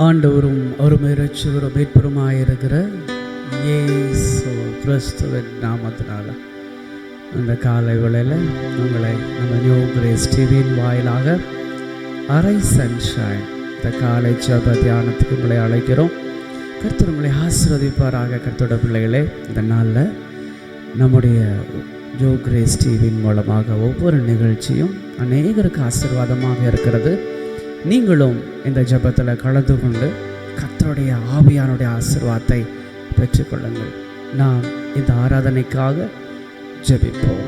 ஆண்டவரும் அருமை இரட்சகரும் மீட்பருமாயிருக்கிற இயேசு கிறிஸ்துவின் நாமத்தினால இந்த காலை வேளையில் உங்களை நம்ம நியூ கிரேஸ் டிவியின் வாயிலாக அரை சன்ஷைன் இந்த காலை ஜெப தியானத்துக்கு உங்களை அழைக்கிறோம். கர்த்தர் உங்களை ஆசீர்வதிப்பாராக. கர்த்தரோட பிள்ளைகளே, இந்த நாளில் நம்முடைய நியூ கிரேஸ் டிவியின் மூலமாக ஒவ்வொரு நிகழ்ச்சியும் அநேகருக்கு ஆசீர்வாதமாக இருக்கிறது. நீங்களும் இந்த ஜெபத்தில் கலந்து கொண்டு கர்த்தருடைய ஆவியானுடைய ஆசீர்வாதத்தை பெற்றுக்கொள்ளுங்கள். நாம் இந்த ஆராதனைக்காக ஜெபிப்போம்.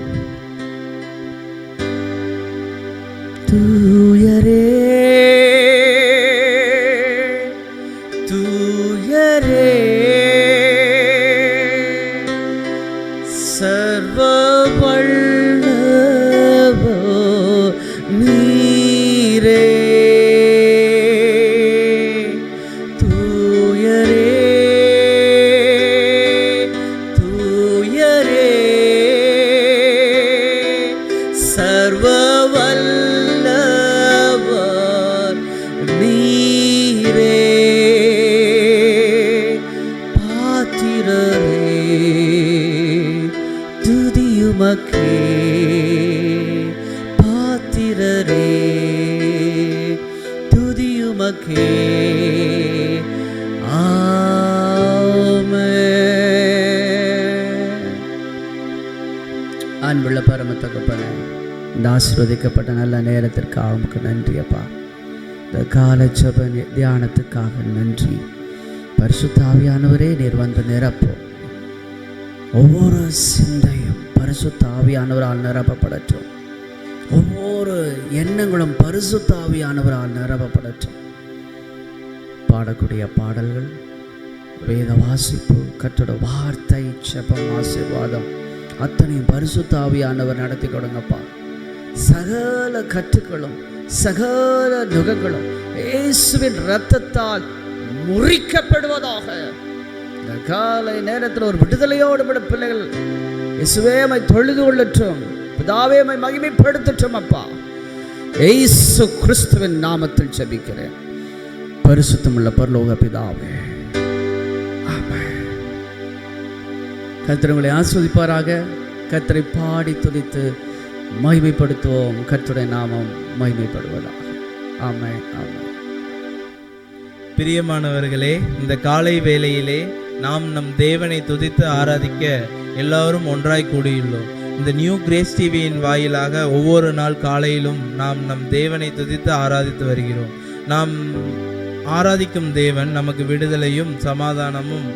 தூயரே தூயரே சர்வ வல்லவோ நீரே, அன்புள்ள பரம தகப்பனே, இந்த ஆசீர்வதிக்கப்பட்ட நல்ல நேரத்திற்காக உமக்கு நன்றி அப்பா. இந்த காலை ஜெப தியானத்துக்காக நன்றி. பரிசுத்த ஆவியானவரே, நீர் வந்து நிரப்போம். ஒவ்வொரு சிந்தையும் பரிசுத்த ஆவியானவரால் நிரப்பப்படட்டும். ஒவ்வொரு எண்ணங்களும் பரிசுத்த ஆவியானவரால் நிரப்பப்படட்டும். பாடக்கூடிய பாடல்கள், வேத வாசிப்பு, கர்த்தருடைய வார்த்தை, ஜெபம், ஆசீர்வாதம் அத்தனையும் பரிசுத்த ஆவியானவர் நடத்தி கொடுங்கப்பா. சகல கட்டுகளும் சகல நுகங்களும் இயேசுவின் இரத்தத்தால் முறிக்கப்படுவதாக. இந்த காலை நேரத்தில் ஒரு விடுதலையோடு விட பிள்ளைகள் இயேசுவே மை தொழுது கொள்ளட்டும், பிதாவே மை மகிமைப்படுத்தட்டும் அப்பா. இயேசு கிறிஸ்துவின் நாமத்தில் ஜெபிக்கிறேன் பரிசுத்தமுள்ள பரலோக பிதாவே, ஆமென். கர்த்தர் உங்களை ஆசீர்வதிப்பாராக. கர்த்தரை பாடி துதித்து மகிமைப்படுத்துவோம். கர்த்தருடைய நாமம் மகிமைப்படுவதாக. ஆமென், ஆமென். பிரியமானவர்களே, இந்த காலை வேளையிலே நாம் நம் தேவனை துதித்து ஆராதிக்க எல்லாரும் ஒன்றாய் கூடியுள்ளோம். இந்த நியூ கிரேஸ் டிவியின் வாயிலாக ஒவ்வொரு நாள் காலையிலும் நாம் நம் தேவனை துதித்து ஆராதித்து வருகிறோம். நாம் ஆராதிக்கும் தேவன் நமக்கு விடுதலையும் சமாதானமும்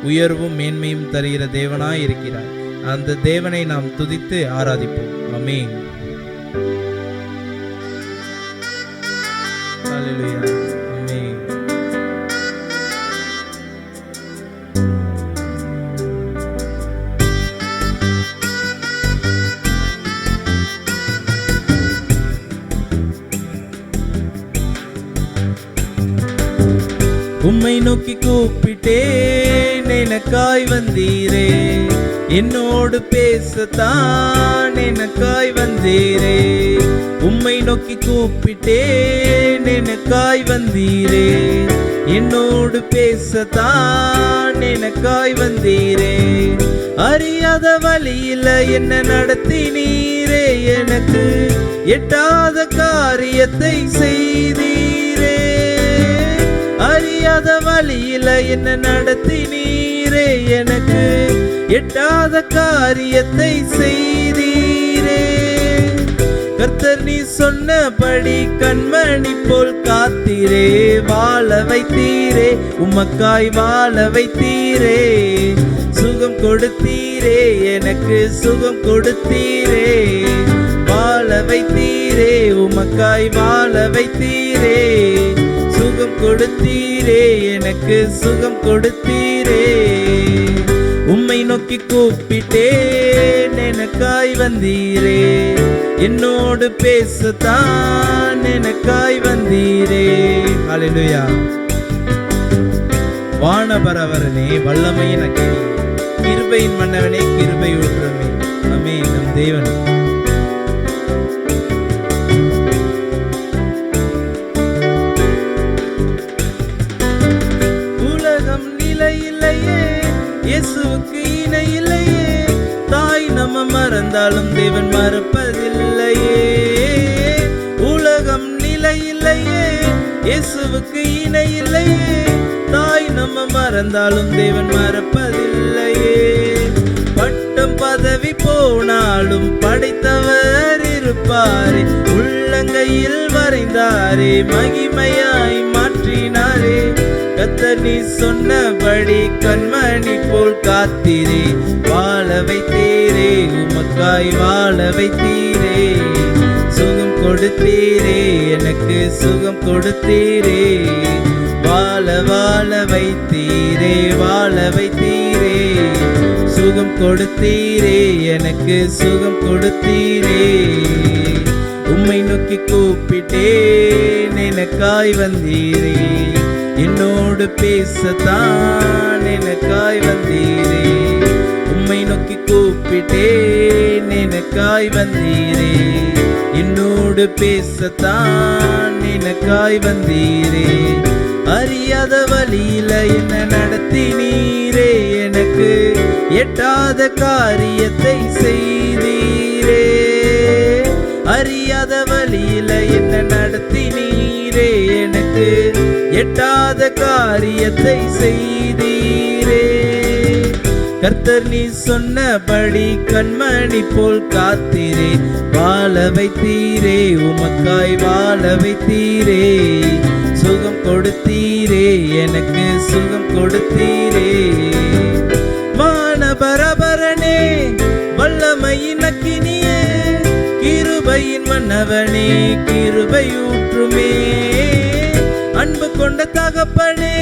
உயர்வும் மேன்மையும் தருகிற தேவனாய் இருக்கிறார். அந்த தேவனை நாம் துதித்து ஆராதிப்போம். ஆமென். ஹல்லேலூயா. ஆமென். உம்மை நோக்கி கூப்பிட்டேன், எனக்காய் வந்தீரே. என்னோடு பேசத்தான் எனக்காய் வந்தீரே. உம்மை நோக்கி கூப்பிட்டேன், எனக்காய் வந்தீரே. என்னோடு பேசத்தான் எனக்காய் வந்தீரே. அறியாத வழியில் என்ன நடத்தினீரே, எனக்கு எட்டாத காரியத்தை செய்தீரே. அறியாத வழியில் என்ன நடத்தினீரே, எனக்கு எட்டாத காரியத்தை செய்தீரே. கர்த்தர் நீ சொன்னபடி கண்மணி போல் காத்தீரே. வாழ வைத்தீரே, உமக்காய் வாழ வைத்தீரே. சுகம் கொடுத்தீரே, எனக்கு சுகம் கொடுத்தீரே. வாழ வைத்தீரே, உமக்காய் வாழ வைத்தீரே. சுகம் கொடுத்தீரே, எனக்கு சுகம் கொடுத்தீரே. உம்மை நோக்கி கூப்பிட்டேன், எனக்காய் வந்தீரே. என்னோடு பேசத்தான் எனக்காய் வந்தீரே. ஹல்லேலூயா. வானபரவரனே, வல்லமையின் அக்கினி, கிருபையின் மன்னவனே, கிருபை ஊற்றுமே. ஆமென். நம் தேவன் இயேசுவுக்கு இணை இல்லையே. தாய் நம்ம மறந்தாலும் தேவன் மறப்பதில்லையே. உலகம் நிலை இல்லையே, இயேசுவுக்கு இணை இல்லையே. தாய் நம்ம மறந்தாலும் தேவன் மறப்பதில்லையே. பட்டம் பதவி போனாலும் படைத்தவர் இருப்பாரே. உள்ளங்கையில் வரைந்தாரே, மகிமையாய் மாற்றினாரே. கர்த்தர் நீ சொன்னபடி கண்மணி போல் காத்தீரே. வாழ வைத்தீரே, உமக்காய் வாழ வைத்தீரே. சுகம் கொடுத்தீரே, எனக்கு சுகம் கொடுத்தீரே. வாழ வாழ வைத்தீரே, வாழ வைத்தீரே. சுகம் கொடுத்தீரே, எனக்கு சுகம் கொடுத்தீரே. உம்மை நோக்கி கூப்பிட்டேன், எனக்காய் வந்தீரே. என்னோடு பேசத்தான் எனக்காய் வந்தீரே. உம்மை நோக்கி கூப்பிட்டேன், எனக்காய் வந்தீரே. என்னோடு பேசத்தான் எனக்காய் வந்தீரே. அறியாத வழியில என்ன நடத்தினீரே. எனக்கு எட்டாத காரியத்தை செய்தீரே. அறியாத வழியில என்ன நடத்தினீரே. எனக்கு எட்டாத காரியத்தை செய்தீரே. கர்த்தர் நீ சொன்னபடி கண்மணி போல் காத்தீரே. வாழ வைத்தீரே, உமக்காய் வாழ வைத்தீரே. சுகம் கொடுத்தீரே, எனக்கு சுகம் கொடுத்தீரே. வானபரபரனே, வல்லமையின் அக்கினியே, கிருபையின் மன்னவனே, கிருபையூற்றுமே. அன்பு கொண்ட தகப்பனே,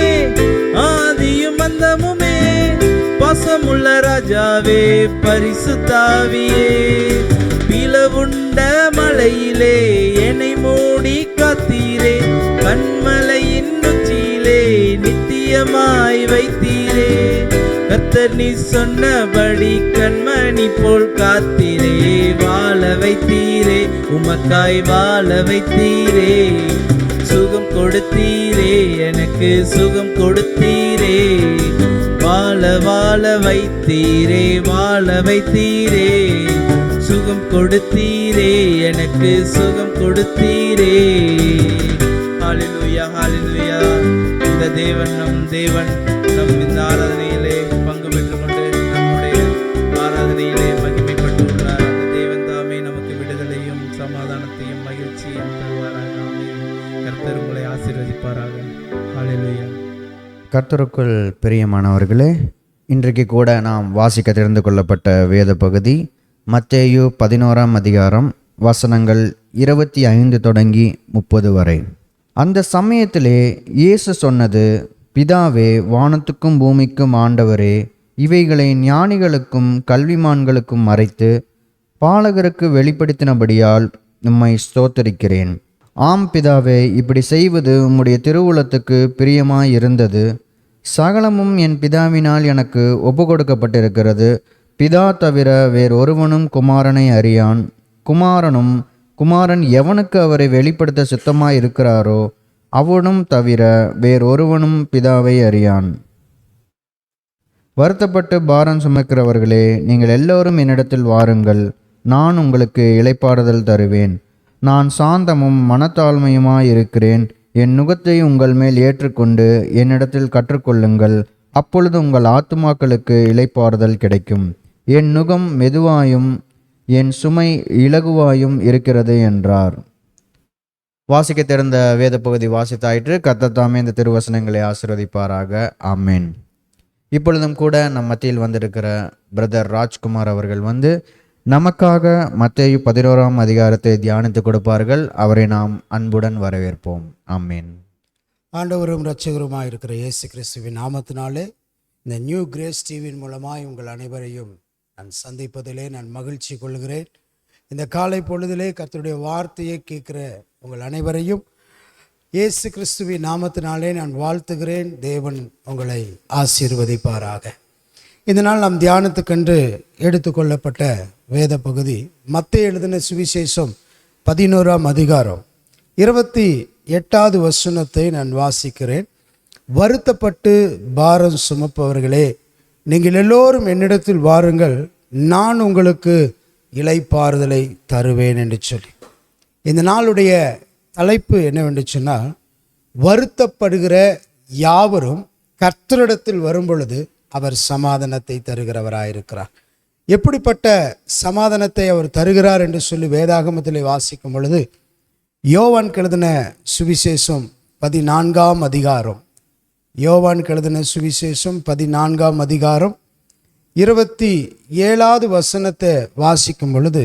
ஆதியும் அந்தமுமே, பாசமுள்ள ராஜாவே, பரிசுத்தாவியே. பிளவுண்ட மலையிலே என்னை மூடி காத்தீரே. கண்மலையின் உச்சியிலே நித்தியமாய் வைத்தீரே. கர்த்தர் நீ சொன்னபடி கண்மணி போல் காத்தீரே. வாழ வைத்தீரே, உமக்காய் வாழ வைத்தீரே. சுகம் கொடுத்தீரே, எனக்கு சுகம் கொடுத்தீரே. வாழ வாழ வைத்தீரே, வாழ வைத்தீரே. சுகம் கொடுத்தீரே, எனக்கு சுகம் கொடுத்தீரே. ஹல்லேலூயா, ஹல்லேலூயா. இந்த தேவன் நம் தேவன். நம் இந்த ஆராதனையிலே பங்கு பெற்றுக் கொண்டு நம்முடைய ஆராதனையிலே மகிமைப்பட்டுள்ளார். அந்த தேவன் தாமே நமக்கு விடுதலையும் சமாதானத்தையும் மகிழ்ச்சியும் தருவாராக. கர்த்தர் உங்களை ஆசீர்வதிப்பாராக. ஹல்லேலூயா. கர்த்தருக்குள் பிரியமானவர்களே, இன்றைக்கு கூட நாம் வாசிக்க தெரிந்து கொள்ளப்பட்ட வேத பகுதி மத்தேயு 11ஆம் அதிகாரம் வசனங்கள் 25 தொடங்கி 30 வரை. அந்த சமயத்திலே இயேசு சொன்னது, பிதாவே, வானத்துக்கும் பூமிக்கும் ஆண்டவரே, இவைகளை ஞானிகளுக்கும் கல்விமான்களுக்கும் மறைத்து பாலகருக்கு வெளிப்படுத்தினபடியால் உம்மை ஸ்தோத்தரிக்கிறேன். ஆம் பிதாவே, இப்படி செய்வது உம்முடைய திருவுளத்துக்கு பிரியமாயிருந்தது. சகலமும் என் பிதாவினால் எனக்கு ஒப்பு கொடுக்கப்பட்டிருக்கிறது. பிதா தவிர வேறொருவனும் குமாரனை அறியான். குமாரன் எவனுக்கு அவரை வெளிப்படுத்த சித்தமாயிருக்கிறாரோ அவனும் தவிர வேறொருவனும் பிதாவை அறியான். வருத்தப்பட்டு பாரம் சுமக்கிறவர்களே, நீங்கள் எல்லோரும் என்னிடத்தில் வாருங்கள், நான் உங்களுக்கு இளைப்பாறுதல் தருவேன். நான் சாந்தமும் மனத்தாழ்மையுமாயிருக்கிறேன். என் நுகத்தை உங்கள் மேல் ஏற்றுக்கொண்டு என்னிடத்தில் கற்றுக்கொள்ளுங்கள், அப்பொழுது உங்கள் ஆத்துமாக்களுக்கு இளைப்பாறுதல் கிடைக்கும். என் நுகம் மெதுவாயும் என் சுமை இலகுவாயும் இருக்கிறது என்றார். வாசிக்க தெரிந்த வேத பகுதி வாசித்தாயிற்று. கர்த்தர் தாமே இந்த திருவசனங்களை ஆசீர்வதிப்பாராக. ஆமேன். இப்பொழுதும் கூட நம் மத்தியில் வந்திருக்கிற பிரதர் ராஜ்குமார் அவர்கள் நமக்காக மத்தேயு 11ஆம் அதிகாரத்தை தியானித்து கொடுப்பார்கள். அவரை நாம் அன்புடன் வரவேற்போம். ஆமேன். ஆண்டவரும் இரட்சகருமாய் இருக்கிற இயேசு கிறிஸ்துவின் நாமத்தினாலே இந்த நியூ கிரேஸ் டிவியின் மூலமாய் உங்கள் அனைவரையும் நான் சந்திப்பதிலே நான் மகிழ்ச்சி கொள்கிறேன். இந்த காலை பொழுதிலே கர்த்தருடைய வார்த்தையை கேட்கிற உங்கள் அனைவரையும் இயேசு கிறிஸ்துவின் நாமத்தினாலே நான் வாழ்த்துகிறேன். தேவன் உங்களை ஆசீர்வதிப்பாராக. இந்த நாள் நாம் தியானத்துக்கென்று எடுத்துக்கொள்ளப்பட்ட வேத பகுதி மத்தேயு எழுதின சுவிசேஷம் 11ஆம் அதிகாரம் 28வது வசனத்தை நான் வாசிக்கிறேன். வருத்தப்பட்டு பாரம் சுமப்பவர்களே, நீங்கள் எல்லோரும் என்னிடத்தில் வாருங்கள், நான் உங்களுக்கு இளைப்பாறுதலை தருவேன் என்று சொல்லி. இந்த நாளுடைய தலைப்பு என்னவென்று சொன்னால், வருத்தப்படுகிற யாவரும் கர்த்தரிடத்தில் வரும்பொழுது அவர் சமாதானத்தை தருகிறவராயிருக்கிறார். எப்படிப்பட்ட சமாதானத்தை அவர் தருகிறார் என்று சொல்லி வேதாகமத்திலே வாசிக்கும் பொழுது, யோவான் எழுதின சுவிசேஷம் 14ஆம் அதிகாரம், யோவான் எழுதின சுவிசேஷம் 14ஆம் அதிகாரம் 27வது வசனத்தை வாசிக்கும் பொழுது,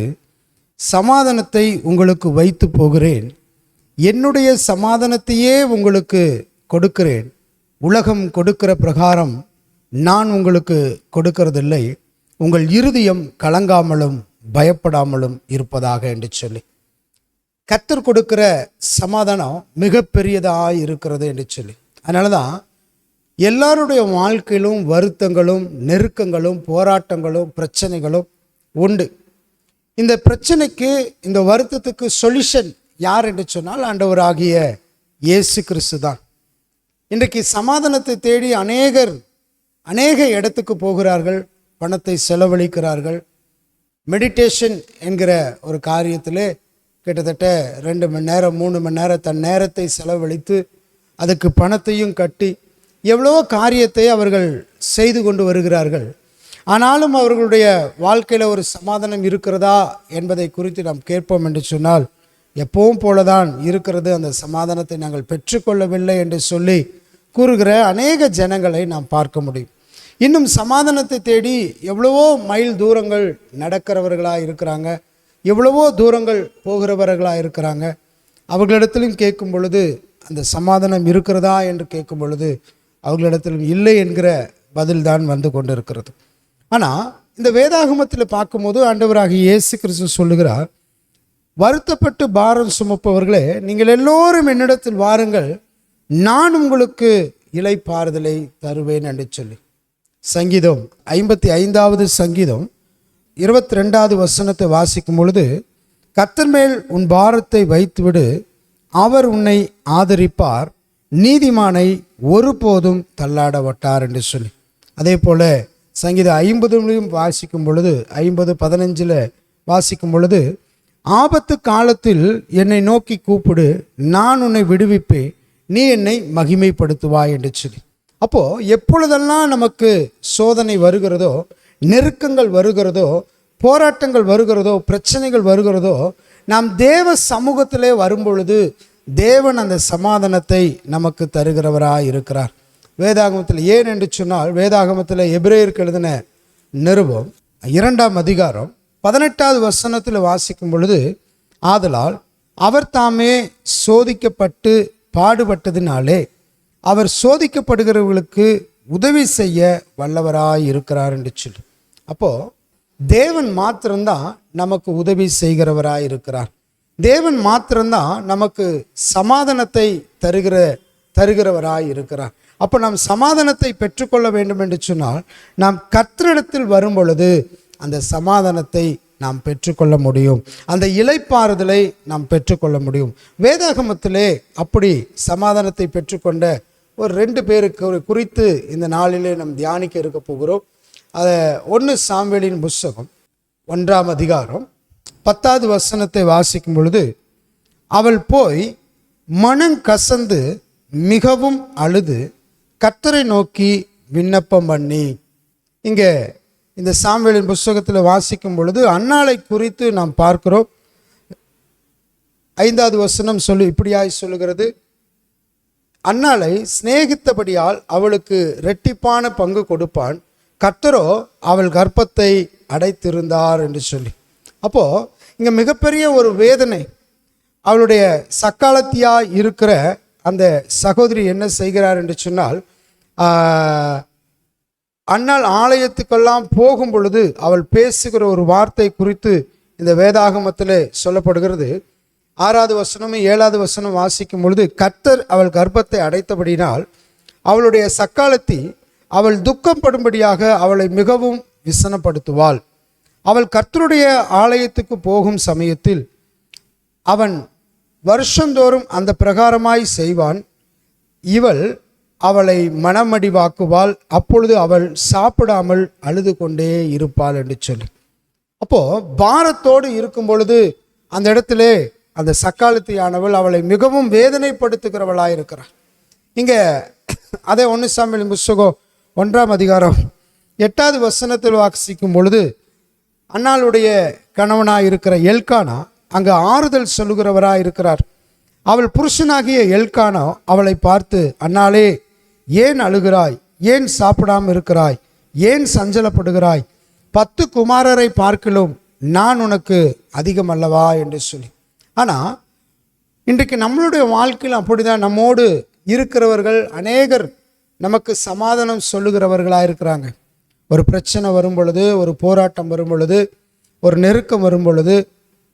சமாதானத்தை உங்களுக்கு வைத்து போகிறேன், என்னுடைய சமாதானத்தையே உங்களுக்கு கொடுக்கிறேன், உலகம் கொடுக்கிற பிரகாரம் நான் உங்களுக்கு கொடுக்கிறதில்லை, உங்கள் இருதயம் கலங்காமலும் பயப்படாமலும் இருப்பதாக என்று சொல்லி, கர்த்தர் கொடுக்கிற சமாதானம் மிகப்பெரியதாக இருக்கிறது என்று சொல்லி. அதனால தான் எல்லாருடைய வாழ்க்கையிலும் வருத்தங்களும் நெருக்கங்களும் போராட்டங்களும் பிரச்சனைகளும் உண்டு. இந்த பிரச்சனைக்கு, இந்த வருத்தத்துக்கு சொல்யூஷன் யார் என்று சொன்னால் ஆண்டவராகிய இயேசு கிறிஸ்து தான். இன்றைக்கு சமாதானத்தை தேடி அநேக இடத்துக்கு போகிறார்கள், பணத்தை செலவழிக்கிறார்கள். மெடிடேஷன் என்கிற ஒரு காரியத்திலே கிட்டத்தட்ட 2 மணி நேரம் 3 மணி நேரம் தன் நேரத்தை செலவழித்து அதுக்கு பணத்தையும் கட்டி எவ்வளவோ காரியத்தை அவர்கள் செய்து கொண்டு வருகிறார்கள். ஆனாலும் அவர்களுடைய வாழ்க்கையில் ஒரு சமாதானம் இருக்கிறதா என்பதை குறித்து நாம் கேட்போம் என்று சொன்னால், எப்பவும் போலதான் இருக்கிறது, அந்த சமாதானத்தை நாங்கள் பெற்றுக்கொள்ளவில்லை என்று சொல்லி கூறுகிற அநேக ஜனங்களை நாம் பார்க்க முடியும். இன்னும் சமாதானத்தை தேடி எவ்வளவோ மைல் தூரங்கள் நடக்கிறவர்களாக இருக்கிறாங்க, எவ்வளவோ தூரங்கள் போகிறவர்களாக இருக்கிறாங்க. அவர்களிடத்திலும் கேட்கும் பொழுது அந்த சமாதானம் இருக்கிறதா என்று கேட்கும் பொழுது அவர்களிடத்திலும் இல்லை என்கிற பதில்தான் வந்து கொண்டு இருக்கிறது. ஆனால் இந்த வேதாகமத்தில் பார்க்கும்போது ஆண்டவராகிய இயேசு கிறிஸ்து சொல்லுகிறார், வருத்தப்பட்டு பாரம் சுமப்பவர்களே, நீங்கள் எல்லோரும் என்னிடத்தில் வாருங்கள், நான் உங்களுக்கு இளைப்பாறுதலை தருவேன் என்று சொல்லி. சங்கீதம் 55வது சங்கீதம் 22வது வசனத்தை வாசிக்கும் பொழுது, கர்த்தர் மேல் உன் பாரத்தை வைத்துவிடு, அவர் உன்னை ஆதரிப்பார், நீதிமானை ஒருபோதும் தள்ளாட வட்டார் என்று சொல்லி. அதே போல சங்கீதம் 50 வாசிக்கும் பொழுது 50:15 வாசிக்கும் பொழுது, ஆபத்து காலத்தில் என்னை நோக்கி கூப்பிடு, நான் உன்னை விடுவிப்பேன், நீ என்னை மகிமைப்படுத்துவாய் என்று சொல்லி. அப்போது எப்பொழுதெல்லாம் நமக்கு சோதனை வருகிறதோ, நெருக்கங்கள் வருகிறதோ, போராட்டங்கள் வருகிறதோ, பிரச்சனைகள் வருகிறதோ, நாம் தேவ சமூகத்திலே வரும்பொழுது தேவன் அந்த சமாதானத்தை நமக்கு தருகிறவராக இருக்கிறார். வேதாகமத்தில் ஏன் என்று சொன்னால், வேதாகமத்தில் எபிரேயருக்கு எழுதின நிருபம் 2ஆம் அதிகாரம் 18வது வசனத்தில் வாசிக்கும் பொழுது, ஆதலால் அவர் தாமே சோதிக்கப்பட்டு பாடுபட்டதினாலே அவர் சோதிக்கப்படுகிறவர்களுக்கு உதவி செய்ய வல்லவராய் இருக்கிறார் என்று சொல்லி. அப்போது தேவன் மாத்திரம்தான் நமக்கு உதவி செய்கிறவராய் இருக்கிறார். தேவன் மாத்திரம்தான் நமக்கு சமாதானத்தை தருகிறவராய் இருக்கிறார். அப்போ நாம் சமாதானத்தை பெற்றுக்கொள்ள வேண்டும் என்று சொன்னால், நாம் கர்த்தரிடத்தில் வரும் பொழுது அந்த சமாதானத்தை நாம் பெற்றுக்கொள்ள முடியும், அந்த இளைப்பாறுதலை நாம் பெற்றுக்கொள்ள முடியும். வேதாகமத்திலே அப்படி சமாதானத்தை பெற்றுக்கொண்ட ஒரு 2 பேருக்கு குறித்து இந்த நாளிலே நாம் தியானிக்க இருக்க போகிறோம். அதை 1 சாமுவேலின் புஸ்தகம் 1ஆம் அதிகாரம் 10வது வசனத்தை வாசிக்கும் பொழுது, அவள் போய் மனம் கசந்து மிகவும் அழுது கர்த்தரை நோக்கி விண்ணப்பம் பண்ணி. இங்கே இந்த சாமுவேலின் புஸ்தகத்தில் வாசிக்கும் பொழுது அன்னாளை குறித்து நாம் பார்க்கிறோம். 5வது வசனம் இப்படியாய் சொல்லுகிறது, அன்னாளை சிநேகித்தபடியால் அவளுக்கு இரட்டிப்பான பங்கு கொடுப்பான், கர்த்தரோ அவள் கர்ப்பத்தை அடைத்திருந்தார் என்று சொல்லி. அப்போது இங்கே மிகப்பெரிய ஒரு வேதனை. அவளுடைய சக்காலத்தியாக இருக்கிற அந்த சகோதரி என்ன செய்கிறார் என்று சொன்னால், அன்னாள் ஆலயத்துக்கெல்லாம் போகும் பொழுது அவள் பேசுகிற ஒரு வார்த்தை குறித்து இந்த வேதாகமத்தில் சொல்லப்படுகிறது. 6வது வசனம் 7வது வசனம் வாசிக்கும் பொழுது, கர்த்தர் அவள் கர்ப்பத்தை அடைத்தபடினால் அவளுடைய சக்காலத்தி அவள் துக்கப்படும்படியாக அவளை மிகவும் விசனப்படுத்துவாள். அவள் கர்த்தருடைய ஆலயத்துக்கு போகும் சமயத்தில் அவன் வருஷந்தோறும் அந்த பிரகாரமாய் செய்வான். இவள் அவளை மனமடிவாக்குவாள், அப்பொழுது அவள் சாப்பிடாமல் அழுது கொண்டே இருப்பாள் என்று சொல்லி. அப்போ பாரத்தோடு இருக்கும் பொழுது அந்த இடத்துல அந்த சக்காலத்தியானவள் அவளை மிகவும் வேதனைப்படுத்துகிறவளாக இருக்கிறாள். இங்கே அதே 1 சாமுவேல் புத்தகம் 1ஆம் அதிகாரம் 8வது வசனத்தில் வாசிக்கும் பொழுது அன்னாளுடைய கணவனாக இருக்கிற எல்கானா அங்கே ஆறுதல் சொல்லுகிறவராக இருக்கிறார். அவள் புருஷனாகிய எல்கானா அவளை பார்த்து, அன்னாளே, ஏன் அழுகிறாய்? ஏன் சாப்பிடாமல் இருக்கிறாய்? ஏன் சஞ்சலப்படுகிறாய்? 10 குமாரரை பார்க்கிலும் நான் உனக்கு அதிகம் அல்லவா என்று சொல்லி. ஆனால் இன்றைக்கு நம்மளுடைய வாழ்க்கையில் அப்படிதான். நம்மோடு இருக்கிறவர்கள் அநேகர் நமக்கு சமாதானம் சொல்லுகிறவர்களாக இருக்கிறாங்க. ஒரு பிரச்சனை வரும் பொழுது, ஒரு போராட்டம் வரும் பொழுது, ஒரு நெருக்கம் வரும் பொழுது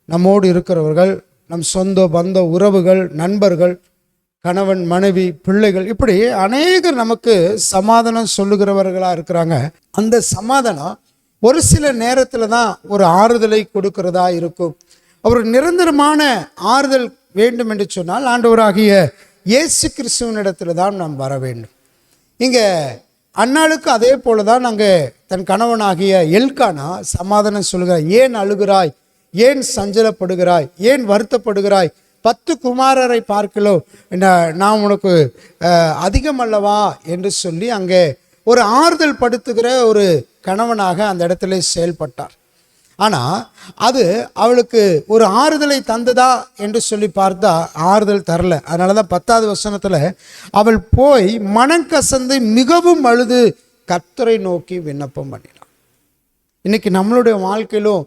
நம்மோடு இருக்கிறவர்கள், நம் சொந்த பந்த உறவுகள், நண்பர்கள், கணவன் மனைவி, பிள்ளைகள், இப்படி அநேகர் நமக்கு சமாதானம் சொல்லுகிறவர்களாக இருக்கிறாங்க. அந்த சமாதானம் ஒரு சில நேரத்தில் தான் ஒரு ஆறுதலை கொடுக்கிறதா இருக்கும். ஒரு நிரந்தரமான ஆறுதல் வேண்டும் என்று சொன்னால் ஆண்டவராகிய இயேசு கிறிஸ்துவனிடத்தில் தான் நாம் வர வேண்டும். இங்கே அன்னாளுக்கு அதே போல தான் அங்கே தன் கணவனாகிய எல்கானா சமாதானம் சொல்கிறாய். ஏன் அழுகிறாய்? ஏன் சஞ்சலப்படுகிறாய்? ஏன் வருத்தப்படுகிறாய்? 10 குமாரரை பார்க்கலோ நான் உனக்கு அதிகம் அல்லவா என்று சொல்லி அங்கே ஒரு ஆறுதல் படுத்துகிற ஒரு கணவனாக அந்த இடத்துல செயல்பட்டார். ஆனால் அது அவளுக்கு ஒரு ஆறுதலை தந்ததா என்று சொல்லி பார்த்தா ஆறுதல் தரல. அதனால தான் 10வது வசனத்தில் அவள் போய் மனம் கசந்து மிகவும் அழுது கர்த்தரை நோக்கி விண்ணப்பம் பண்ணினாள். இன்னைக்கு நம்மளுடைய வாழ்க்கையிலும்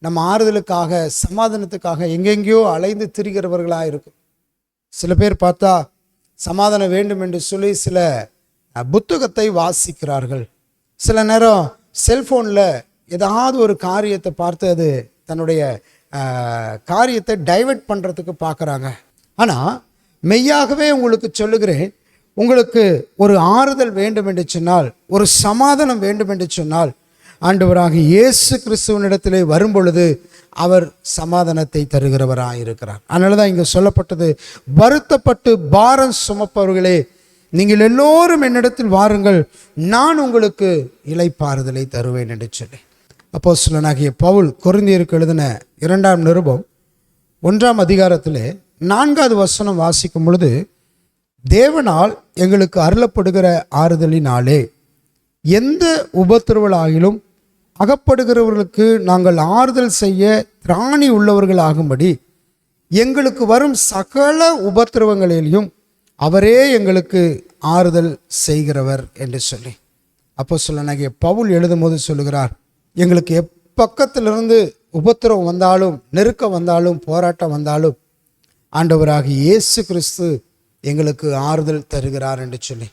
நம்ம ஆறுதலுக்காக, சமாதானத்துக்காக எங்கெங்கேயோ அலைந்து திரிகிறவர்களாக இருக்கும். சில பேர் பார்த்தா சமாதானம் வேண்டும் என்று சொல்லி சில புத்தகத்தை வாசிக்கிறார்கள். சில நேரம் செல்ஃபோனில் ஏதாவது ஒரு காரியத்தை பார்த்து அது தன்னுடைய காரியத்தை டைவர்ட் பண்ணுறதுக்கு பார்க்குறாங்க. ஆனால் மெய்யாகவே உங்களுக்கு சொல்லுகிறேன், உங்களுக்கு ஒரு ஆறுதல் வேண்டும் என்று சொன்னால், ஒரு சமாதானம் வேண்டும் என்று சொன்னால், ஆண்டவராக இயேசு கிறிஸ்துவனிடத்திலே வரும் பொழுது அவர் சமாதானத்தை தருகிறவராக இருக்கிறார். அதனால தான் இங்கே சொல்லப்பட்டது, வருத்தப்பட்டு பாரம் சுமப்பவர்களே, நீங்கள் எல்லோரும் என்னிடத்தில் வாருங்கள், நான் உங்களுக்கு இளைப்பாறுதலை தருவேன் என்று சொல்லி அப்போஸ்தலனாகிய பவுல் கொரிந்தியருக்கு எழுதின 2ஆம் நிருபம் 1ஆம் அதிகாரத்திலே 4வது வசனம் வாசிக்கும் பொழுது, தேவனால் எங்களுக்கு அருளப்படுகிற ஆறுதலினாலே எந்த உபத்திரவலாகிலும் அகப்படுகிறவர்களுக்கு நாங்கள் ஆறுதல் செய்ய திராணி உள்ளவர்களாகும்படி எங்களுக்கு வரும் சகல உபத்திரவங்களிலும் அவரே எங்களுக்கு ஆறுதல் செய்கிறவர் என்று சொல்லி அப்போஸ்தலனாகிய பவுல் எழுதும்போது சொல்லுகிறார், எங்களுக்கு எப்பக்கத்திலிருந்து உபத்திரவம் வந்தாலும், நெருக்கம் வந்தாலும், போராட்டம் வந்தாலும் ஆண்டவராகிய இயேசு கிறிஸ்து எங்களுக்கு ஆறுதல் தருகிறார் என்று சொல்லி.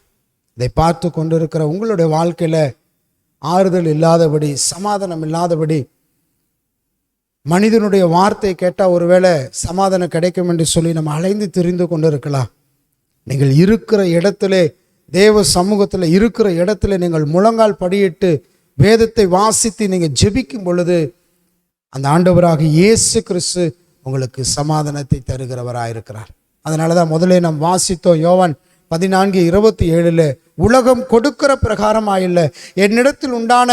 இதை பார்த்து கொண்டிருக்கிற உங்களுடைய வாழ்க்கையில் ஆறுதல் இல்லாதபடி, சமாதானம் இல்லாதபடி, மனிதனுடைய வார்த்தை கேட்டால் ஒருவேளை சமாதானம் கிடைக்கும் என்று சொல்லி நம்ம அலைந்து திரிந்து கொண்டு இருக்கலாம். நீங்கள் இருக்கிற இடத்துல, தேவ சமூகத்தில் இருக்கிற இடத்துல நீங்கள் முழங்கால் படியிட்டு வேதத்தை வாசித்து நீங்கள் ஜெபிக்கும் பொழுது அந்த ஆண்டவராக இயேசு கிறிஸ்து உங்களுக்கு சமாதானத்தை தருகிறவராக இருக்கிறார். அதனால தான் முதலே நாம் வாசித்தோம், யோவான் 14:27, உலகம் கொடுக்கிற பிரகாரமாயில்லை, என்னிடத்தில் உண்டான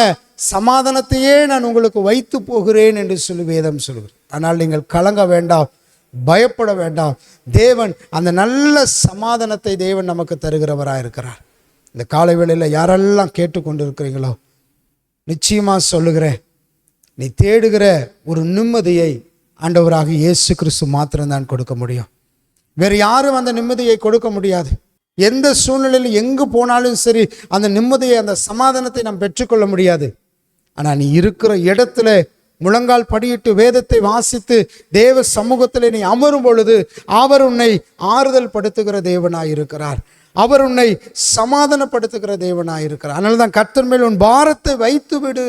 சமாதானத்தையே நான் உங்களுக்கு வைத்து போகிறேன் என்று சொல்லி வேதம் சொல்கிறேன். ஆனால் நீங்கள் கலங்க வேண்டாம், பயப்பட வேண்டாம். தேவன் அந்த நல்ல சமாதானத்தை தேவன் நமக்கு தருகிறவராக இருக்கிறார். இந்த காலை வேளையில் யாரெல்லாம் கேட்டுக்கொண்டு இருக்கிறீங்களோ, நிச்சயமாக சொல்லுகிறேன், நீ தேடுகிற ஒரு நிம்மதியை ஆண்டவராக இயேசு கிறிஸ்து மாத்திரம்தான் கொடுக்க முடியும். வேறு யாரும் அந்த நிம்மதியை கொடுக்க முடியாது. எந்த சூழ்நிலையில் எங்கு போனாலும் சரி அந்த நிம்மதியை, அந்த சமாதானத்தை நாம் பெற்றுக்கொள்ள முடியாது. ஆனால் நீ இருக்கிற இடத்துல முழங்கால் படியிட்டு வேதத்தை வாசித்து தேவ சமூகத்தில் நீ அமரும் பொழுது அவர் உன்னை ஆறுதல் படுத்துகிற தேவனாய் இருக்கிறார். அவர் உன்னை சமாதானப்படுத்துகிற தேவனாய் இருக்கிறார். அதனால தான் கர்த்தர் மேல் உன் பாரத்தை வைத்து விடு,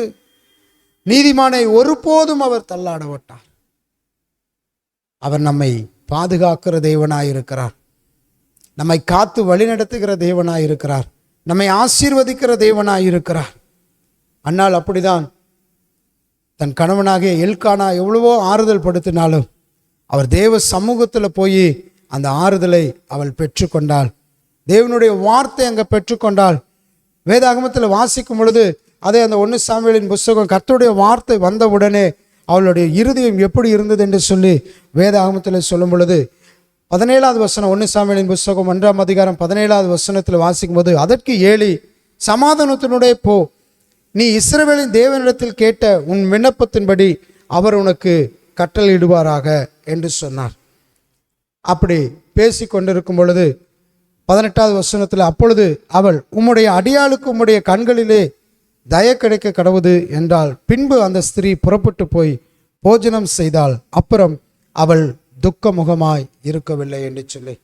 நீதிமானை ஒருபோதும் அவர் தள்ளாட மாட்டார். அவர் நம்மை பாதுகாக்கிற தேவனாய் இருக்கிறார், நம்மை காத்து வழிநடத்துகிற தேவனாய் இருக்கிறார், நம்மை ஆசீர்வதிக்கிற தேவனாய் இருக்கிறார். அன்னால் அப்படிதான் தன் கணவனாகிய எல்கானா எவ்வளவோ ஆறுதல் படுத்தினாலும் அவர் தேவ சமூகத்தில் போய் அந்த ஆறுதலை அவள் பெற்றுக்கொண்டாள். தேவனுடைய வார்த்தை அங்கே பெற்றுக்கொண்டாள். வேதாகமத்தில் வாசிக்கும் பொழுது அதே அந்த 1 சாமுவேலின் புஸ்தகம், கர்த்தருடைய வார்த்தை வந்தவுடனே அவளுடைய இருதயம் எப்படி இருந்தது என்று சொல்லி வேதாகமத்தில் சொல்லும் பொழுது 17வது வசனம், 1 சாமுவேலின் புஸ்தகம் 1ஆம் அதிகாரம் 17வது வசனத்தில் வாசிக்கும் போது, அதற்கு ஏலி, சமாதானத்தினுடைய போ, நீ இஸ்ரவேலின் தேவனிடத்தில் கேட்ட உன் விண்ணப்பத்தின்படி அவர் உனக்கு கட்டளையிடுவாராக என்று சொன்னார். அப்படி பேசி கொண்டிருக்கும் பொழுது 18வது வசனத்தில், அப்பொழுது அவள், உம்முடைய அடியாளுக்கு உம்முடைய கண்களிலே தய கிடைக்க கடவுது என்றால், பின்பு அந்த ஸ்திரீ புறப்பட்டு போய் போஜனம் செய்தாள். அப்புறம் அவள் துக்கமுகமாய் இருக்கவில்லை என்று சொல்லி,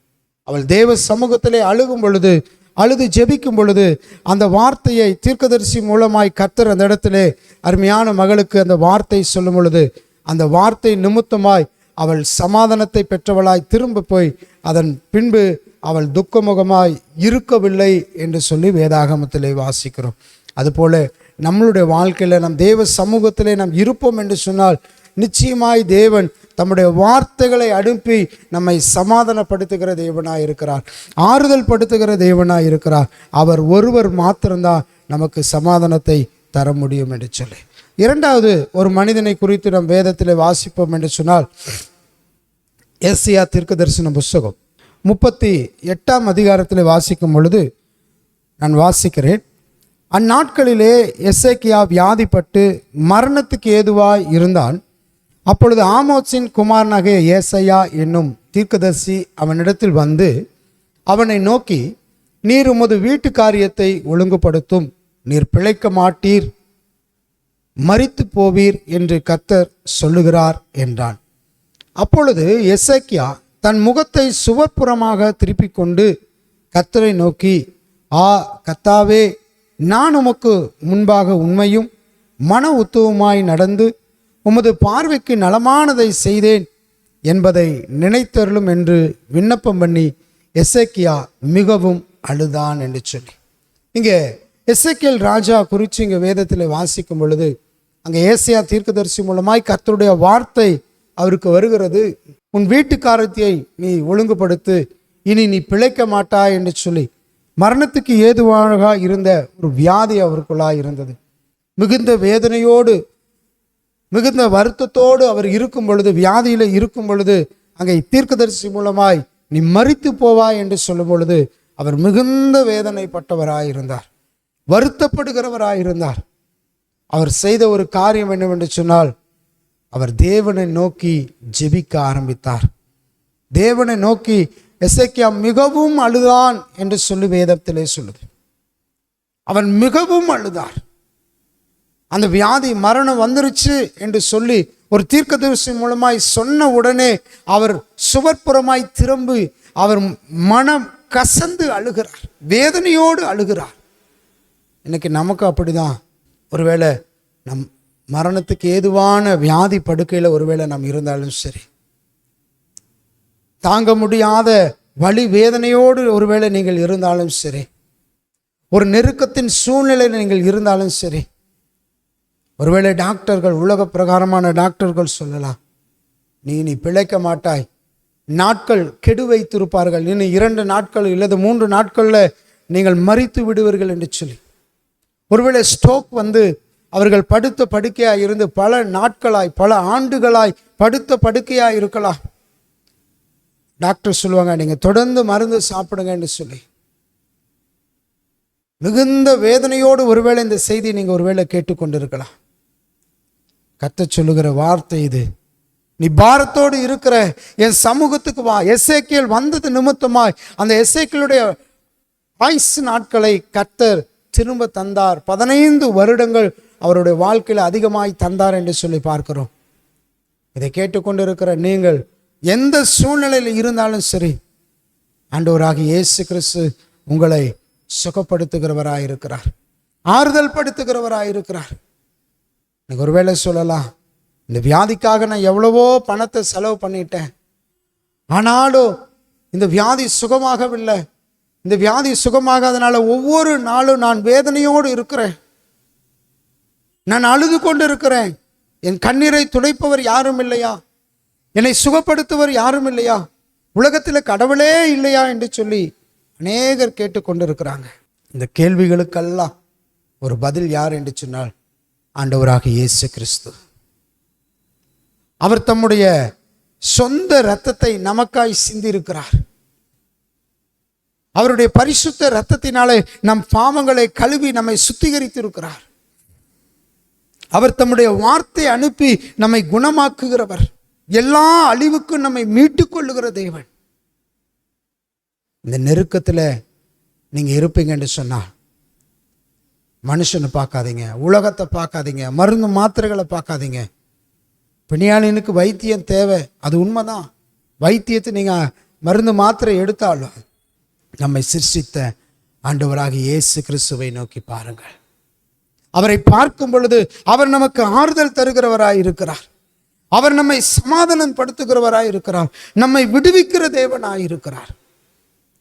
அவள் தேவ சமூகத்திலே அழுகும் பொழுது, அழுது ஜெபிக்கும் பொழுது, அந்த வார்த்தையை தீர்க்கதரிசி மூலமாய் கர்த்தர் அந்த இடத்திலே அருமையான மகளுக்கு அந்த வார்த்தை சொல்லும் பொழுது, அந்த வார்த்தை நிமித்தமாய் அவள் சமாதானத்தை பெற்றவளாய் திரும்ப போய் அதன் பின்பு அவள் துக்கமுகமாய் இருக்கவில்லை என்று சொல்லி வேதாகமத்திலே வாசிக்கிறோம். அதுபோல நம்மளுடைய வாழ்க்கையில் நம் தேவ சமூகத்திலே நாம் இருப்போம் என்று சொன்னால் நிச்சயமாய் தேவன் தம்முடைய வார்த்தைகளை அனுப்பி நம்மை சமாதானப்படுத்துகிற தேவனாய் இருக்கிறார், ஆறுதல் படுத்துகிற தேவனாய் இருக்கிறார். அவர் ஒருவர் மாத்திரம்தான் நமக்கு சமாதானத்தை தர முடியும் என்று சொல்லி, இரண்டாவது ஒரு மனிதனை குறித்து நம் வேதத்தில் வாசிப்போம் என்று சொன்னால், ஏசாயா தீர்க்கதரிசன புஸ்தகம் 38ஆம் அதிகாரத்தில் வாசிக்கும் பொழுது நான் வாசிக்கிறேன். அந்நாட்களிலே எசேக்கியா வியாதிப்பட்டு மரணத்துக்கு ஏதுவாய் இருந்தான். அப்பொழுது ஆமோத்சின் குமாரனாகிய ஏசாயா என்னும் தீர்க்கதரிசி அவனிடத்தில் வந்து அவனை நோக்கி, நீர் உமது வீட்டு காரியத்தை ஒழுங்குபடுத்தும், நீர் பிழைக்க மாட்டீர், மரித்து போவீர் என்று கர்த்தர் சொல்லுகிறார் என்றான். அப்பொழுது எசேக்கியா தன் முகத்தை சுவர்ப்புறமாக திருப்பிக் கொண்டு கர்த்தரை நோக்கி, கர்த்தாவே, நான் உமக்கு முன்பாக உண்மையும் மன உத்தவமாய் நடந்து உமது பார்வைக்கு நலமானதை செய்தேன் என்பதை நினைத்தருளும் என்று விண்ணப்பம் பண்ணி எசேக்கியா மிகவும் அழுதான் என்று சொல்லி, இங்கே எசேக்கியேல் ராஜா குறித்து இங்கே வேதத்தில் வாசிக்கும் பொழுது, அங்கே ஏசாயா தீர்க்கதரிசி மூலமாய் கர்த்தருடைய வார்த்தை அவருக்கு வருகிறது. உன் வீட்டுக்காரத்தை நீ ஒழுங்குபடுத்து, இனி நீ பிழைக்க மாட்டாய் என்று சொல்லி, மரணத்துக்கு ஏதுவாக இருந்த ஒரு வியாதி அவருக்குள்ளாய் இருந்தது. மிகுந்த வேதனையோடு மிகுந்த வருத்தத்தோடு அவர் இருக்கும் பொழுது, வியாதியில் இருக்கும் பொழுது, அங்கே தீர்க்கதரிசி மூலமாய் நீ மரித்து போவாய் என்று சொல்லும் பொழுது அவர் மிகுந்த வேதனைப்பட்டவராயிருந்தார், வருத்தப்படுகிறவராயிருந்தார். அவர் செய்த ஒரு காரியம் என்னவென்று சொன்னால், அவர் தேவனை நோக்கி ஜெபிக்க ஆரம்பித்தார். தேவனை நோக்கி எசேக்கியா மிகவும் அழுதான் என்று சொல்லி வேதத்திலே சொல்லுது. அவன் மிகவும் அழுதார். அந்த வியாதி மரணம் வந்துருச்சு என்று சொல்லி ஒரு தீர்க்கதரிசி மூலமாய் சொன்ன உடனே அவர் சுவர்ப்புறமாய் திரும்பி அவர் மனம் கசந்து அழுகிறார், வேதனையோடு அழுகிறார். இன்னைக்கு நமக்கு அப்படிதான். ஒருவேளை நம் மரணத்துக்கு ஏதுவான வியாதி படுக்கையில் ஒருவேளை நாம் இருந்தாலும் சரி, தாங்க முடியாத வலி வேதனையோடு ஒருவேளை நீங்கள் இருந்தாலும் சரி, ஒரு நெருக்கத்தின் சூழ்நிலையில் நீங்கள் இருந்தாலும் சரி, ஒருவேளை டாக்டர்கள், உலக பிரகாரமான டாக்டர்கள் சொல்லலாம், நீ பிழைக்க மாட்டாய், நாட்கள் கெடு வைத்திருப்பார்கள், இன்னும் 2 நாட்கள் இல்லது 3 நாட்களில் நீங்கள் மரித்து விடுவீர்கள் என்று சொல்லி, ஒருவேளை ஸ்ட்ரோக் வந்து அவர்கள் படுத்த படுக்கையாய் இருந்து பல நாட்களாய் பல ஆண்டுகளாய் படுத்த படுக்கையாய் இருக்கலாம். டாக்டர் சொல்லுவாங்க, நீங்கள் தொடர்ந்து மருந்து சாப்பிடுங்கன்னு சொல்லி. மிகுந்த வேதனையோடு ஒருவேளை இந்த செய்தி நீங்கள் ஒருவேளை கேட்டுக்கொண்டிருக்கலாம். கர்த்தர் சொல்லுகிற வார்த்தை இது, நீ பாரத்தோடு இருக்கிற என் சமூகத்துக்கு வா. எசேக்கியேல் வந்தது நிமித்தமாய் அந்த எசேக்கியேலுடைய ஆயுசு நாட்களை கர்த்தர் திரும்ப தந்தார். 15 வருடங்கள் அவருடைய வாழ்க்கையில் அதிகமாய் தந்தார் என்று சொல்லி பார்க்கிறோம். இதை கேட்டுக்கொண்டிருக்கிற நீங்கள் எந்த சூழ்நிலையில் இருந்தாலும் சரி, ஆண்டவராகிய இயேசு கிறிஸ்து உங்களை சுகப்படுத்துகிறவராயிருக்கிறார், ஆறுதல் படுத்துகிறவராயிருக்கிறார். எனக்கு ஒருவேளை சொல்லலாம், இந்த வியாதிக்காக நான் எவ்வளவோ பணத்தை செலவு பண்ணிட்டேன், ஆனாலும் இந்த வியாதி சுகமாகவில்லை, இந்த வியாதி சுகமாகாதனால ஒவ்வொரு நாளும் நான் வேதனையோடு இருக்கிறேன், நான் அழுது கொண்டு இருக்கிறேன், என் கண்ணீரை துடைப்பவர் யாரும் இல்லையா, என்னை சுகப்படுத்துவர் யாரும் இல்லையா, உலகத்தில் கடவுளே இல்லையா என்று சொல்லி அநேகர் கேட்டுக்கொண்டு இருக்கிறாங்க. இந்த கேள்விகளுக்கெல்லாம் ஒரு பதில் யார் என்று சொன்னால் ஆண்டவராக இயேசு கிறிஸ்து. அவர் தம்முடைய சொந்த இரத்தத்தை நமக்காய் சிந்தி இருக்கிறார். அவருடைய பரிசுத்த இரத்தத்தினாலே நம் பாவங்களை கழுவி நம்மை சுத்திகரித்து இருக்கிறார். அவர் தம்முடைய வார்த்தை அனுப்பி நம்மை குணமாக்குகிறவர். எல்லா அழிவுக்கும் நம்மை மீட்டுக் கொள்ளுகிற தேவன். இந்த நெருக்கத்தில் நீங்க இருப்பீங்க என்று சொன்னால் மனுஷனை பார்க்காதீங்க, உலகத்தை பார்க்காதீங்க, மருந்து மாத்திரைகளை பார்க்காதீங்க. பிணியாளினுக்கு வைத்தியம் தேவை, அது உண்மைதான். வைத்தியத்தை நீங்கள் மருந்து மாத்திரை எடுத்தாலும் நம்மை சிருஷ்டித்த ஆண்டவராக இயேசு கிறிஸ்துவை நோக்கி பாருங்கள். அவரை பார்க்கும் பொழுது அவர் நமக்கு ஆறுதல் தருகிறவராய் இருக்கிறார். அவர் நம்மை சமாதானம் படுத்துகிறவராய் இருக்கிறார். நம்மை விடுவிக்கிற தேவனாய் இருக்கிறார்.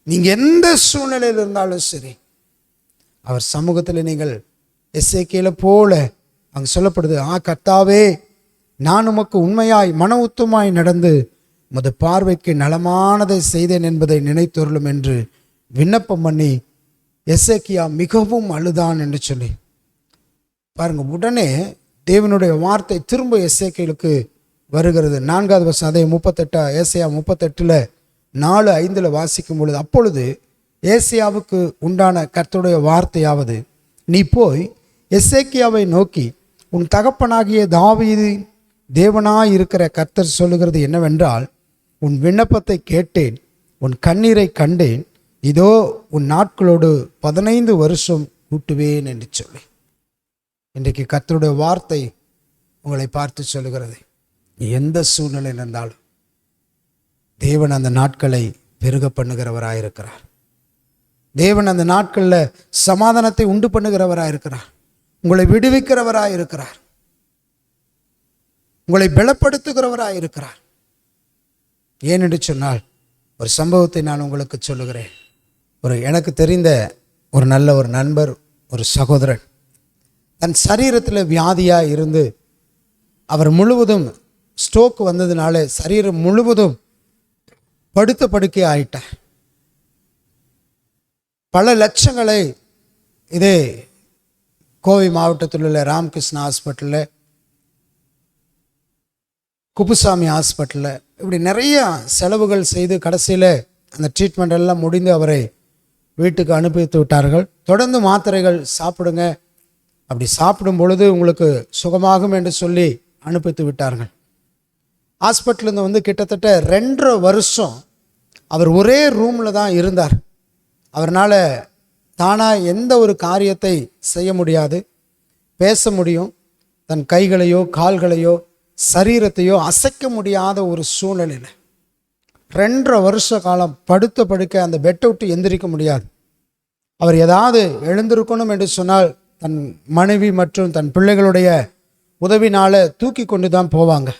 நீங்க எந்த சூழ்நிலையில் இருந்தாலும் சரி, அவர் சமூகத்தில் நீங்கள் எசேக்கியேல போல அங்கே சொல்லப்படுது, கர்த்தாவே, நான் உமக்கு உண்மையாய் மன உத்தமாய் நடந்து உமது பார்வைக்கு நலமானதை செய்தேன் என்பதை நினைத்தொருளும் என்று விண்ணப்பம் பண்ணி எசேக்கியா மிகவும் அழுதான் என்று சொல்லி பாருங்க. உடனே தேவனுடைய வார்த்தை திரும்ப எசேக்கியேலுக்கு வருகிறது. 4வது வசனம், அதே 38 ஏசாயா 38 4:5 வாசிக்கும் பொழுது, அப்பொழுது ஏசாயாவுக்கு உண்டான கர்த்தருடைய வார்த்தையாவது, நீ போய் எசேக்கியாவை நோக்கி, உன் தகப்பனாகிய தாவீதின் தேவனாய் இருக்கிற கர்த்தர் சொல்லுகிறது என்னவென்றால், உன் விண்ணப்பத்தை கேட்டேன், உன் கண்ணீரை கண்டேன், இதோ உன் நாட்களோடு 15 வருஷம் கூட்டுவேன் என்று சொல்லி. இன்றைக்கு கர்த்தருடைய வார்த்தை உங்களை பார்த்து சொல்லுகிறது, எந்த சூழ்நிலையில் இருந்தாலும் தேவன் அந்த நாட்களை பெருக பண்ணுகிறவராயிருக்கிறார். தேவன் அந்த நாட்களில் சமாதானத்தை உண்டு பண்ணுகிறவராயிருக்கிறார். உங்களை விடுவிக்கிறவராயிருக்கிறார். உங்களை பலப்படுத்துகிறவராயிருக்கிறார். ஏனென்று சொன்னால், ஒரு சம்பவத்தை நான் உங்களுக்கு சொல்லுகிறேன். எனக்கு தெரிந்த ஒரு நல்ல ஒரு நண்பர், ஒரு சகோதரன், தன் சரீரத்தில் வியாதியாக இருந்து அவர் முழுவதும் ஸ்ட்ரோக் வந்ததுனால சரீரம் முழுவதும் படுத்த படுக்கை ஆயிட்டார். பல லட்சங்களை இதே கோவை மாவட்டத்தில் உள்ள ராமகிருஷ்ணா ஹாஸ்பிட்டலில், குப்புசாமி ஹாஸ்பிட்டலில், இப்படி நிறைய செலவுகள் செய்து கடைசியில் அந்த ட்ரீட்மெண்ட் எல்லாம் முடிந்து அவரை வீட்டுக்கு அனுப்பித்து விட்டார்கள். தொடர்ந்து மாத்திரைகள் சாப்பிடுங்க, அப்படி சாப்பிடும் பொழுது உங்களுக்கு சுகமாகும் என்று சொல்லி அனுப்பித்து விட்டார்கள். ஹாஸ்பிட்டலேருந்து வந்து கிட்டத்தட்ட 2.5 வருஷம் அவர் ஒரே ரூமில் தான் இருந்தார். அவரால் தானாக எந்த ஒரு காரியத்தை செய்ய முடியாது. பேச முடியும், தன் கைகளையோ கால்களையோ சரீரத்தையோ அசைக்க முடியாத ஒரு சூழ்நிலையில் 2.5 வருஷ காலம் படுத்த படுக்க அந்த பெட்டை விட்டு எந்திரிக்க முடியாது. அவர் ஏதாவது எழுந்திருக்கணும் என்று சொன்னால் தன் மனைவி மற்றும் தன் பிள்ளைகளுடைய உதவினால் தூக்கி கொண்டு தான் போவாங்க.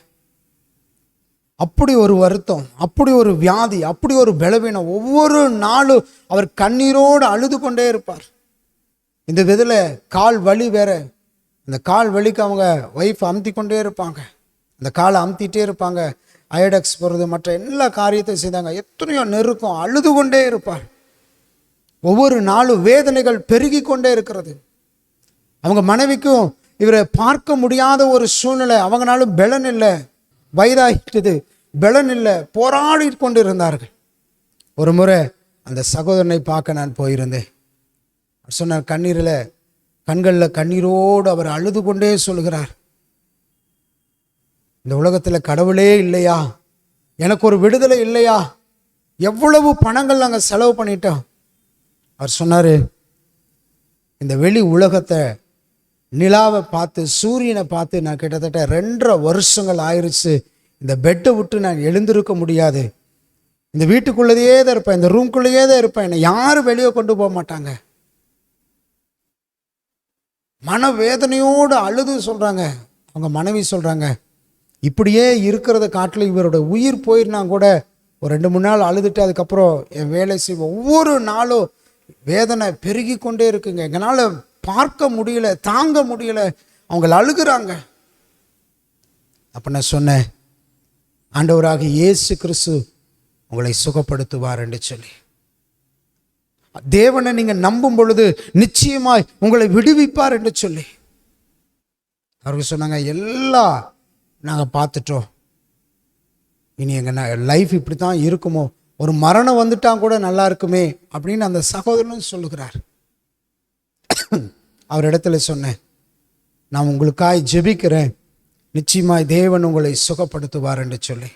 அப்படி ஒரு வருத்தம், அப்படி ஒரு வியாதி, அப்படி ஒரு பலவீனம். ஒவ்வொரு நாளும் அவர் கண்ணீரோடு அழுது கொண்டே இருப்பார். இந்த விதில் கால் வலி வேற, அந்த கால் வலிக்கு அவங்க ஒய்ஃப் அமுத்தி கொண்டே இருப்பாங்க. அந்த காலை அமுத்திட்டே இருப்பாங்க. அயடெக்ஸ் போகிறது, மற்ற எல்லா காரியத்தையும் செய்தாங்க. எத்தனையோ நெருக்கம், அழுது கொண்டே இருப்பார். ஒவ்வொரு நாளும் வேதனைகள் பெருகி கொண்டே இருக்கிறது. அவங்க மனைவிக்கும் இவரை பார்க்க முடியாத ஒரு சூழ்நிலை. அவங்களாலும் பலன் இல்லை, வயதாகிட்டது, பலன் இல்லை, போராடி கொண்டு இருந்தார்கள். ஒரு முறை அந்த சகோதரனை பார்க்க நான் போயிருந்தேன். சொன்னார், கண்களில் கண்ணீரோடு அவர் அழுது கொண்டே சொல்கிறார், இந்த உலகத்தில் கடவுளே இல்லையா, எனக்கு ஒரு விடுதலை இல்லையா, எவ்வளவு பணங்கள் நாங்கள் செலவு பண்ணிட்டோம். அவர் சொன்னார், இந்த வெளி உலகத்தை, நிலாவை பார்த்து சூரியனை பார்த்து நான் கிட்டத்தட்ட 2.5 வருஷங்கள் ஆயிடுச்சு. இந்த பெட்டை விட்டு நான் எழுந்திருக்க முடியாது. இந்த வீட்டுக்குள்ளேயே தான் இருப்பேன், இந்த ரூம்குள்ளேயே தான் இருப்பேன், என்னை யாரும் வெளியே கொண்டு போக மாட்டாங்க. மனவேதனையோடு அழுது சொல்கிறாங்க. அவங்க மனைவி சொல்கிறாங்க, இப்படியே இருக்கிறத காட்டில் இவரோட உயிர் போயிருந்தா கூட ஒரு 2-3 நாள் அழுதுட்டு அதுக்கப்புறம் என் வேலை செய்வோம். ஒவ்வொரு நாளும் வேதனை பெருகி கொண்டே இருக்குங்க, எங்களால் பார்க்க முடியல, தாங்க முடியல. அவங்க அழுகிறாங்க. அப்போ நான் சொன்னேன், ஆண்டவராக இயேசு கிறிஸ்து உங்களை சுகப்படுத்துவார் என்று சொல்லி. தேவனை நீங்க நம்பும் பொழுது நிச்சயமாய் உங்களை விடுவிப்பார் என்று சொல்லி அவர்கள் சொன்னாங்க, எல்லாம் நாங்கள் பார்த்துட்டோம், இனி எங்கள் லைஃப் இப்படி தான் இருக்குமோ, ஒரு மரணம் வந்துட்டா கூட நல்லா இருக்குமே அப்படின்னு அந்த சகோதரனும் சொல்லுகிறார். அவரிடத்துல சொன்னேன், நான் உங்களுக்காய் ஜெபிக்கிறேன், நிச்சயமாய் தேவன் உங்களை சுகப்படுத்துவார் என்று சொல்லி,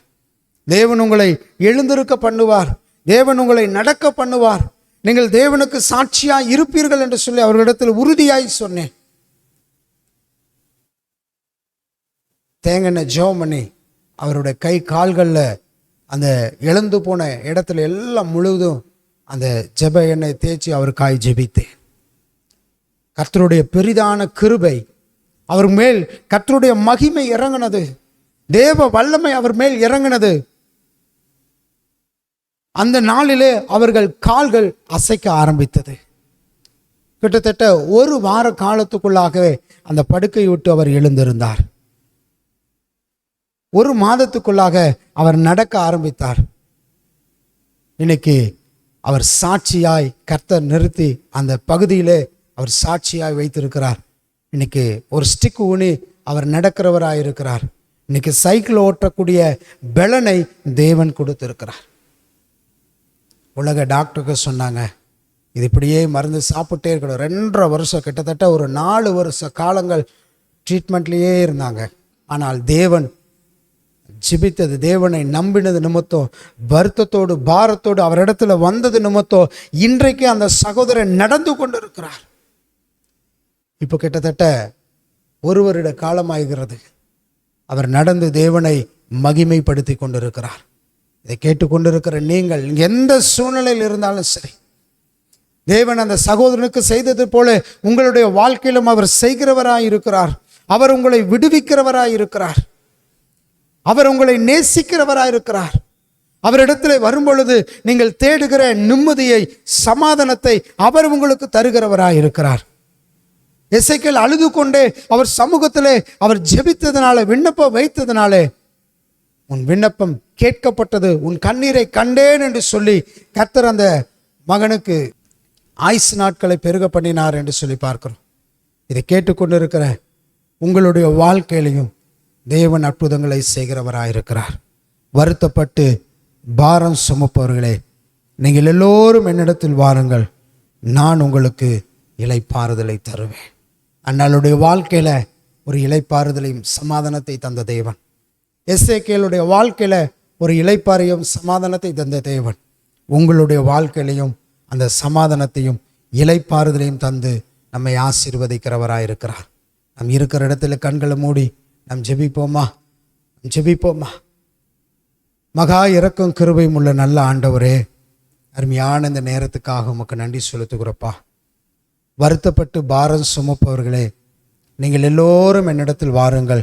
தேவன் உங்களை எழுந்திருக்க பண்ணுவார், தேவன் உங்களை நடக்க பண்ணுவார், நீங்கள் தேவனுக்கு சாட்சியாய் இருப்பீர்கள் என்று சொல்லி அவர்களிடத்தில் உறுதியாய் சொன்னேன். தேங்கெண்ணெய் ஜெபம் பண்ணி அவருடைய கை கால்களில் அந்த இழந்து போன இடத்துல எல்லாம் முழுவதும் அந்த ஜெப எண்ணெய் தேய்ச்சி அவருக்காய் ஜெபித்தேன். கர்த்தருடைய பெரிதான கிருபை அவர் மேல், கர்த்தருடைய மகிமை இறங்கினது, தேவ வல்லமை அவர் மேல் இறங்கினது. அந்த நாளிலே அவர்கள் கால்கள் அசைக்க ஆரம்பித்தது. கிட்டத்தட்ட ஒரு வார காலத்துக்குள்ளாகவே அந்த படுக்கையை விட்டு அவர் எழுந்திருந்தார். ஒரு மாதத்துக்குள்ளாக அவர் நடக்க ஆரம்பித்தார். இன்னைக்கு அவர் சாட்சியாய் கர்த்தர் நிறுத்தி அந்த பகுதியிலே அவர் சாட்சியாய் வைத்திருக்கிறார். இன்னைக்கு ஒரு ஸ்டிக் ஊனி அவர் நடக்கிறவராய் இருக்கிறார். இன்னைக்கு சைக்கிள் ஓட்டக்கூடிய பலனை தேவன் கொடுத்திருக்கிறார். உலக டாக்டருக்கு சொன்னாங்க, இது இப்படியே மருந்து சாப்பிட்டே இருக்கணும். 2.5 வருஷம், கிட்டத்தட்ட ஒரு 4 வருஷ காலங்கள் ட்ரீட்மெண்ட்லேயே இருந்தாங்க. ஆனால் தேவன் ஜெபித்தது, தேவனை நம்பினது நிமித்தம், வருத்தத்தோடு பாரத்தோடு அவரிடத்துல வந்தது நிமித்தம் இன்றைக்கு அந்த சகோதரன் நடந்து கொண்டு இருக்கிறார். இப்போ கிட்டத்தட்ட 1 வருட காலமாகிறது அவர் நடந்து தேவனை மகிமைப்படுத்தி கொண்டிருக்கிறார். இதை கேட்டுக்கொண்டிருக்கிற நீங்கள் எந்த சூழ்நிலையில் இருந்தாலும் சரி, தேவன் அந்த சகோதரனுக்கு செய்தது போல உங்களுடைய வாழ்க்கையிலும் அவர் செய்கிறவராய் இருக்கிறார். அவர் உங்களை விடுவிக்கிறவராய் இருக்கிறார். அவர் உங்களை நேசிக்கிறவராய் இருக்கிறார். அவரிடத்தில் வரும்பொழுது நீங்கள் தேடுகிற நிம்மதியை, சமாதானத்தை அவர் உங்களுக்கு தருகிறவராய் இருக்கிறார். எசேக்கியேல் அழுது கொண்டே அவர் சமூகத்திலே அவர் ஜெபித்ததினாலே, விண்ணப்பம் வைத்ததினாலே உன் விண்ணப்பம் கேட்கப்பட்டது, உன் கண்ணீரை கண்டேன் என்று சொல்லி கர்த்தர் அந்த மகனுக்கு ஆயுசு நாட்களை பெருக பண்ணினார் என்று சொல்லி பார்க்கிறோம். இதை கேட்டுக்கொண்டிருக்கிற உங்களுடைய வாழ்க்கையிலையும் தேவன் அற்புதங்களை செய்கிறவராயிருக்கிறார். வருத்தப்பட்டு பாரம் சுமப்பவர்களே, நீங்கள் எல்லோரும் என்னிடத்தில் வாருங்கள், நான் உங்களுக்கு இளைப்பாறுதலை தருவேன். அண்ணாளுடைய வாழ்க்கையில ஒரு இளைப்பாறுதலையும் சமாதானத்தை தந்த தேவன், எசேக்கியேலுடைய வாழ்க்கையில ஒரு இளைப்பாறையும் சமாதானத்தை தந்த தேவன் உங்களுடைய வாழ்க்கையிலையும் அந்த சமாதானத்தையும் இளைப்பாறுதலையும் தந்து நம்மை ஆசீர்வதிக்கிறவராயிருக்கிறார். நம் இருக்கிற இடத்துல கண்களை மூடி நாம் ஜெபிப்போமா? ஜெபிப்போமா? மகா இரக்கம் கிருபையும் உள்ள நல்ல ஆண்டவரே, அருமையான இந்த நேரத்துக்காக உமக்கு நன்றி செலுத்துகிறப்பா. வருத்தப்பட்டு பாரம் சுமப்பவர்களே, நீங்கள் எல்லோரும் என்னிடத்தில் வாருங்கள்,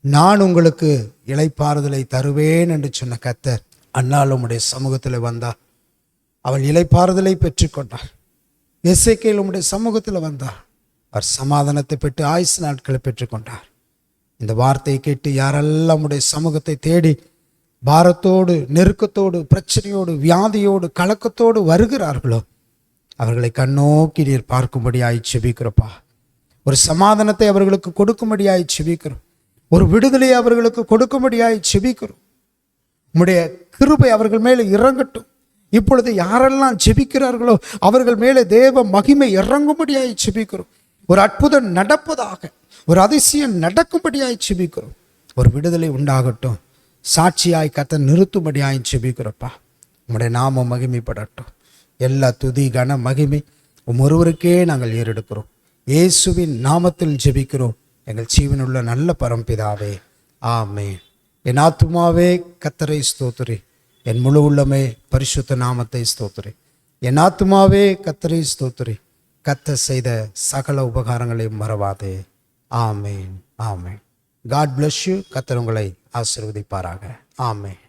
நான் உங்களுக்கு இளைப்பாறுதலை தருவேன் என்று சொன்ன கர்த்தர் அன்னாள் உம்முடைய சமூகத்தில் வந்தார். அவள் இளைப்பாறுதலை பெற்றுக்கொண்டார். எசேக்கியேல் உம்முடைய சமூகத்தில் வந்தார். அவர் சமாதானத்தை பெற்று ஆயுசு நாட்களை பெற்றுக்கொண்டார். இந்த வார்த்தையை கேட்டு யாரெல்லாம் உம்முடைய சமூகத்தை தேடி பாரத்தோடு, நெருக்கத்தோடு, பிரச்சனையோடு, வியாதியோடு, கலக்கத்தோடு வருகிறார்களோ அவர்களை கண்ணோக்கி நீர் பார்க்கும்படியாய் செபிக்கிறப்பா. ஒரு சமாதானத்தை அவர்களுக்கு கொடுக்கும்படியாய் செபிக்கிறோம். ஒரு விடுதலையை அவர்களுக்கு கொடுக்கும்படியாய் செபிக்கிறோம். உம்முடைய கிருபை அவர்கள் மேலே இறங்கட்டும். இப்பொழுது யாரெல்லாம் ஜெபிக்கிறார்களோ அவர்கள் மேலே தேவ மகிமை இறங்கும்படியாய் செபிக்கிறோம். ஒரு அற்புதம் நடப்பதாக, ஒரு அதிசயம் நடக்கும்படியாய் செபிக்கிறோம். ஒரு விடுதலை உண்டாகட்டும். சாட்சியாய் கர்த்தர் நிறுத்தும்படியாய் செபிக்கிறப்பா. உம்முடைய நாமம் மகிமைப்படட்டும். எல்லா துதி கன மகிமை ஒருவருக்கே நாங்கள் ஏறெடுக்கிறோம். இயேசுவின் நாமத்தில் ஜெபிக்கிறோம் எங்கள் ஜீவனுள்ள நல்ல பரம்பிதாவே, ஆமென். என் ஆத்துமாவே கர்த்தரை ஸ்தோத்திரி, என் முழு உள்ளமே பரிசுத்த நாமத்தை ஸ்தோத்திரி. என் ஆத்துமாவே கர்த்தரை ஸ்தோத்திரி, கர்த்தர் செய்த சகல உபகாரங்களையும் மறவாதே. ஆமென், ஆமென். God bless you. கர்த்தர் உங்களை ஆசீர்வதிப்பாராக. ஆமென்.